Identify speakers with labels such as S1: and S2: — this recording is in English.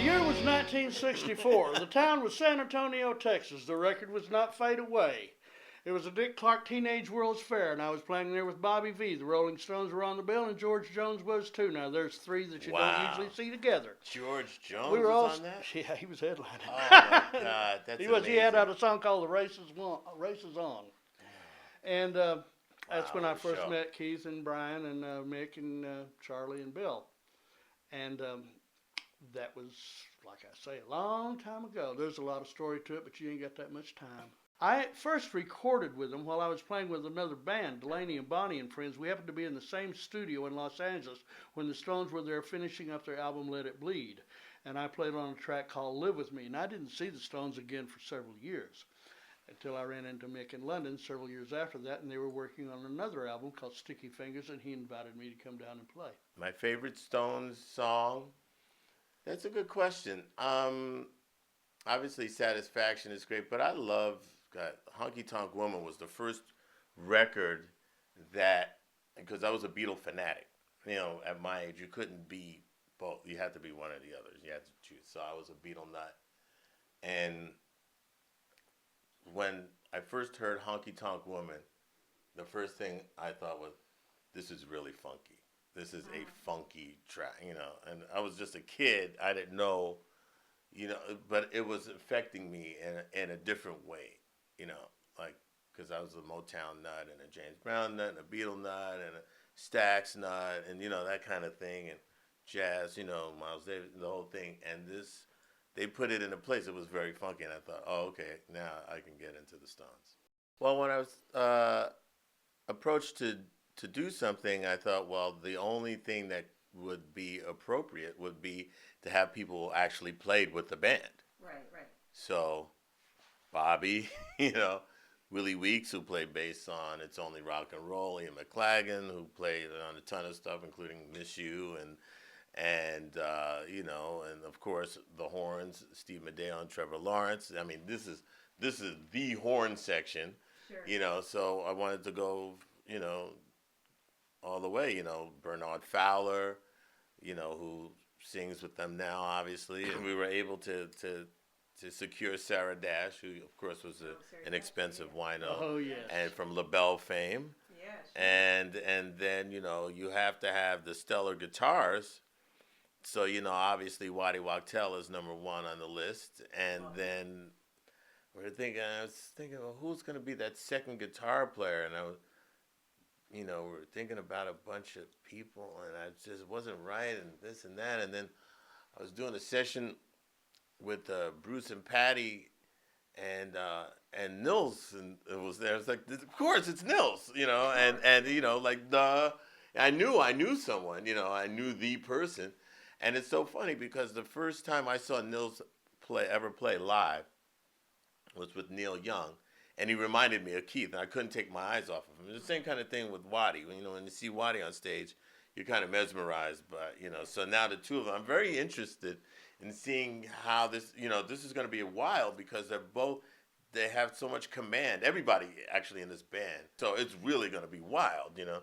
S1: year was 1964. The town was San Antonio, Texas. The record was Not Fade Away. It was a Dick Clark Teenage World's Fair, and I was playing there with Bobby V. The Rolling Stones were on the bill, and George Jones was too. Now, there's three that you don't usually see together.
S2: George Jones
S1: was
S2: on that?
S1: Yeah, he was headlining.
S2: Oh, my God. That's amazing.
S1: He had out a song called The Races On. And that's when I first met Keith and Brian and Mick and Charlie and Bill. And that was, like I say, a long time ago. There's a lot of story to it, but you ain't got that much time. I first recorded with them while I was playing with another band, Delaney and Bonnie and Friends. We happened to be in the same studio in Los Angeles when the Stones were there finishing up their album Let It Bleed. And I played on a track called Live With Me. And I didn't see the Stones again for several years until I ran into Mick in London several years after that. And they were working on another album called Sticky Fingers, and he invited me to come down and play.
S2: My favorite Stones song? That's a good question. Obviously, Satisfaction is great, but I love Honky Tonk Woman was the first record that, because I was a Beatle fanatic. You know, at my age, you couldn't be both. You had to be one or the other. You had to choose. So I was a Beatle nut. And when I first heard Honky Tonk Woman, the first thing I thought was, this is really funky. This is a funky track, you know. And I was just a kid. I didn't know, you know, but it was affecting me in a different way, you know, like, because I was a Motown nut and a James Brown nut and a Beatle nut and a Stax nut and, you know, that kind of thing. And jazz, you know, Miles Davis, the whole thing. And this, they put it in a place that was very funky. And I thought, oh, okay, now I can get into the Stones. Well, when I was approached to do something, I thought, well, the only thing that would be appropriate would be to have people who actually played with the band.
S3: Right.
S2: So, Bobby, you know, Willie Weeks, who played bass on It's Only Rock and Roll, Ian McLagan, who played on a ton of stuff, including Miss You, and you know, and of course the horns, Steve Madaio and Trevor Lawrence. I mean, this is the horn section,
S3: Sure.
S2: You know. So I wanted to go, you know, all the way, you know, Bernard Fowler, you know, who sings with them now, obviously, and we were able to secure Sarah Dash, who of course was an expensive wino, and from LaBelle fame, and then, you know, you have to have the stellar guitars, so, you know, obviously Waddy Wachtel is number one on the list, and then I was thinking, well, who's going to be that second guitar player, and we were thinking about a bunch of people, and I just wasn't right, and this and that, and then I was doing a session with Bruce and Patty, and Nils, and it was there. I was like, of course it's Nils, you know, and you know, like I knew someone, you know, I knew the person, and it's so funny because the first time I saw Nils ever play live was with Neil Young. And he reminded me of Keith, and I couldn't take my eyes off of him. It's the same kind of thing with Waddy. When you see Waddy on stage, you're kind of mesmerized by, you know. So now the two of them, I'm very interested in seeing how this is going to be a while, because they have so much command. Everybody actually in this band. So it's really going to be wild, you know.